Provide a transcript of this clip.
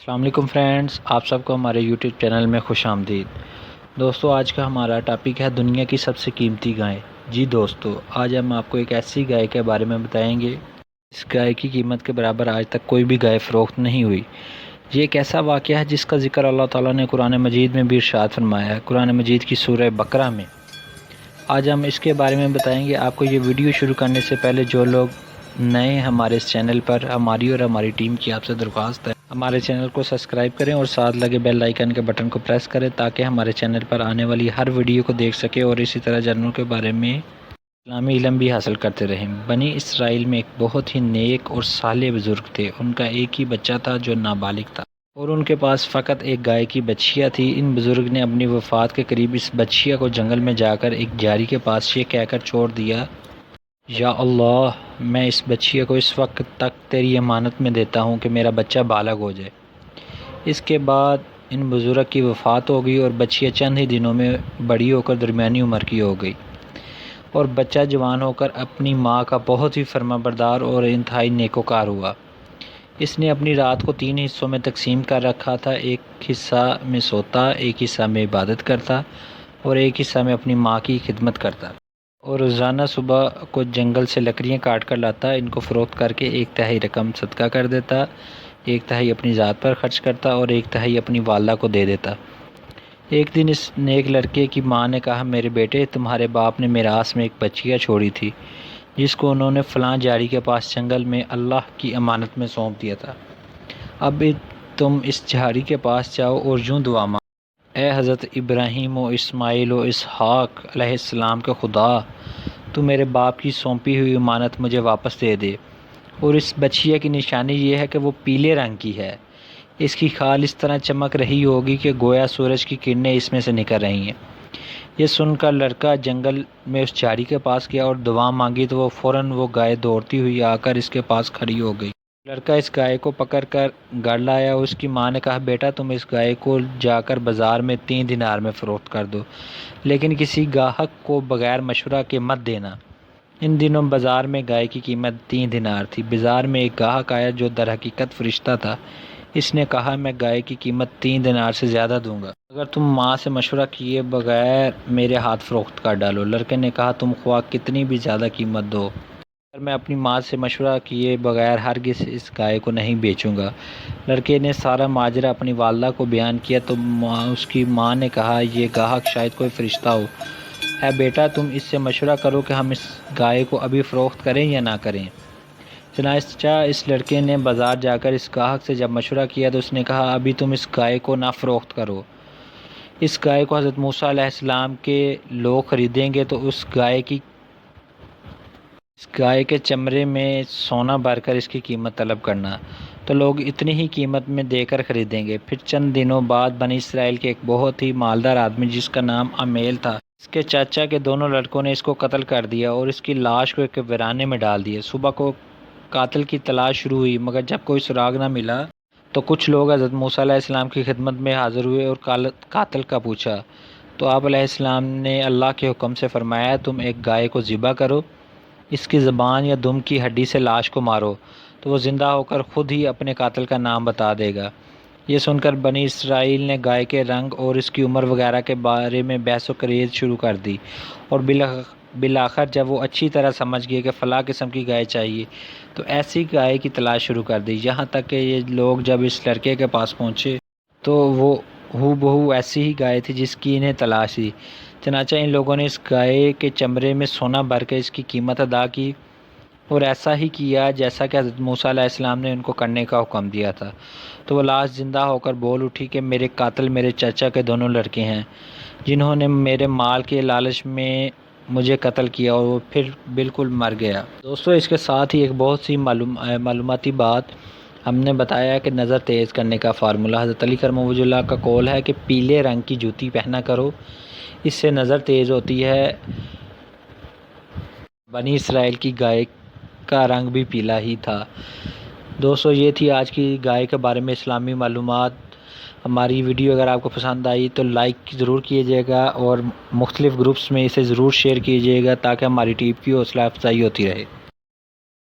السلام علیکم فرینڈز، آپ سب کو ہمارے یوٹیوب چینل میں خوش آمدید۔ دوستو، آج کا ہمارا ٹاپک ہے دنیا کی سب سے قیمتی گائے۔ جی دوستو، آج ہم آپ کو ایک ایسی گائے کے بارے میں بتائیں گے اس گائے کی قیمت کے برابر آج تک کوئی بھی گائے فروخت نہیں ہوئی۔ یہ ایک ایسا واقعہ ہے جس کا ذکر اللہ تعالیٰ نے قرآن مجید میں بھی ارشاد فرمایا ہے، قرآن مجید کی سورہ بقرہ میں۔ آج ہم اس کے بارے میں بتائیں گے۔ آپ کو یہ ویڈیو شروع کرنے سے پہلے جو لوگ نئے ہیں ہمارے اس چینل پر، ہماری اور ہماری ٹیم کی آپ سے درخواست ہے ہمارے چینل کو سبسکرائب کریں اور ساتھ لگے بیل آئیکن کے بٹن کو پریس کریں تاکہ ہمارے چینل پر آنے والی ہر ویڈیو کو دیکھ سکیں اور اسی طرح جانوروں کے بارے میں اسلامی علم بھی حاصل کرتے رہیں۔ بنی اسرائیل میں ایک بہت ہی نیک اور صالح بزرگ تھے۔ ان کا ایک ہی بچہ تھا جو نابالغ تھا اور ان کے پاس فقط ایک گائے کی بچھیا تھی۔ ان بزرگ نے اپنی وفات کے قریب اس بچھیا کو جنگل میں جا کر ایک جاری کے پاس یہ کہہ کر چھوڑ دیا، یا اللہ، میں اس بچھیا کو اس وقت تک تیری امانت میں دیتا ہوں کہ میرا بچہ بالغ ہو جائے۔ اس کے بعد ان بزرگ کی وفات ہو گئی اور بچھیا چند ہی دنوں میں بڑی ہو کر درمیانی عمر کی ہو گئی اور بچہ جوان ہو کر اپنی ماں کا بہت ہی فرمانبردار اور انتہائی نیکوکار ہوا۔ اس نے اپنی رات کو 3 حصوں میں تقسیم کر رکھا تھا، ایک حصہ میں سوتا، ایک حصہ میں عبادت کرتا اور ایک حصہ میں اپنی ماں کی خدمت کرتا، اور روزانہ صبح کو جنگل سے لکڑیاں کاٹ کر لاتا، ان کو فروخت کر کے 1/3 رقم صدقہ کر دیتا، 1/3 اپنی ذات پر خرچ کرتا اور 1/3 اپنی والدہ کو دے دیتا۔ ایک دن اس نیک لڑکے کی ماں نے کہا، میرے بیٹے، تمہارے باپ نے میراث میں ایک بچیا چھوڑی تھی جس کو انہوں نے فلاں جھاڑی کے پاس جنگل میں اللہ کی امانت میں سونپ دیا تھا۔ اب تم اس جھاڑی کے پاس جاؤ اور یوں دعا مانگو، اے حضرت ابراہیم و اسماعیل و اسحاق علیہ السلام کے خدا، تو میرے باپ کی سونپی ہوئی امانت مجھے واپس دے دے۔ اور اس بچیا کی نشانی یہ ہے کہ وہ پیلے رنگ کی ہے، اس کی کھال اس طرح چمک رہی ہوگی کہ گویا سورج کی کرنیں اس میں سے نکل رہی ہیں۔ یہ سن کر لڑکا جنگل میں اس جھاڑی کے پاس گیا اور دعا مانگی تو فوراً وہ گائے دوڑتی ہوئی آ کر اس کے پاس کھڑی ہو گئی۔ لڑکا اس گائے کو پکڑ کر گھر لایا اور اس کی ماں نے کہا، بیٹا، تم اس گائے کو جا کر بازار میں 3 دینار میں فروخت کر دو، لیکن کسی گاہک کو بغیر مشورہ کے مت دینا۔ ان دنوں بازار میں گائے کی قیمت 3 دینار تھی۔ بازار میں ایک گاہک آیا جو در حقیقت فرشتہ تھا۔ اس نے کہا، میں گائے کی قیمت 3 دینار سے زیادہ دوں گا اگر تم ماں سے مشورہ کیے بغیر میرے ہاتھ فروخت کر ڈالو۔ لڑکے نے کہا، تم خواہ کتنی بھی زیادہ قیمت دو، مگر میں اپنی ماں سے مشورہ کیے بغیر ہرگز اس گائے کو نہیں بیچوں گا۔ لڑکے نے سارا ماجرا اپنی والدہ کو بیان کیا تو اس کی ماں نے کہا، یہ گاہک شاید کوئی فرشتہ ہو۔ اے بیٹا، تم اس سے مشورہ کرو کہ ہم اس گائے کو ابھی فروخت کریں یا نہ کریں۔ چنانچہ اس لڑکے نے بازار جا کر اس گاہک سے جب مشورہ کیا تو اس نے کہا، ابھی تم اس گائے کو نہ فروخت کرو۔ اس گائے کو حضرت موسیٰ علیہ السلام کے لوگ خریدیں گے تو اس گائے کے چمڑے میں سونا بھر کر اس کی قیمت طلب کرنا، تو لوگ اتنی ہی قیمت میں دے کر خریدیں گے۔ پھر چند دنوں بعد بنی اسرائیل کے ایک بہت ہی مالدار آدمی جس کا نام عمیل تھا، اس کے چاچا کے دونوں لڑکوں نے اس کو قتل کر دیا اور اس کی لاش کو ایک ویرانے میں ڈال دیا۔ صبح کو قاتل کی تلاش شروع ہوئی، مگر جب کوئی سراغ نہ ملا تو کچھ لوگ حضرت موسیٰ علیہ السلام کی خدمت میں حاضر ہوئے اور قاتل کا پوچھا تو آپ علیہ السلام نے اللہ کے حکم سے فرمایا، تم ایک گائے کو ذبح کرو، اس کی زبان یا دم کی ہڈی سے لاش کو مارو تو وہ زندہ ہو کر خود ہی اپنے قاتل کا نام بتا دے گا۔ یہ سن کر بنی اسرائیل نے گائے کے رنگ اور اس کی عمر وغیرہ کے بارے میں بحث و کریز شروع کر دی، اور بالآخر جب وہ اچھی طرح سمجھ گئے کہ فلاں قسم کی گائے چاہیے تو ایسی گائے کی تلاش شروع کر دی، یہاں تک کہ یہ لوگ جب اس لڑکے کے پاس پہنچے تو وہ ہو بہو ایسی ہی گائے تھی جس کی انہیں تلاش تھی۔ چنانچہ ان لوگوں نے اس گائے کے چمڑے میں سونا بھر کے اس کی قیمت ادا کی اور ایسا ہی کیا جیسا کہ حضرت موسیٰ علیہ السلام نے ان کو کرنے کا حکم دیا تھا۔ تو وہ لاش زندہ ہو کر بول اٹھی کہ میرے قاتل میرے چچا کے دونوں لڑکے ہیں جنہوں نے میرے مال کے لالچ میں مجھے قتل کیا، اور وہ پھر بالکل مر گیا۔ دوستو، اس کے ساتھ ہی ایک بہت سی معلوماتی بات ہم نے بتایا کہ نظر تیز کرنے کا فارمولہ حضرت علی کرم وجہ اللہ کا قول ہے کہ پیلے رنگ کی جوتی پہنا کرو، اس سے نظر تیز ہوتی ہے۔ بنی اسرائیل کی گائے کا رنگ بھی پیلا ہی تھا۔ دوستو، یہ تھی آج کی گائے کے بارے میں اسلامی معلومات۔ ہماری ویڈیو اگر آپ کو پسند آئی تو لائک ضرور کیجیے گا اور مختلف گروپس میں اسے ضرور شیئر کیجیے گا تاکہ ہماری ٹیم کی حوصلہ افزائی ہوتی رہے۔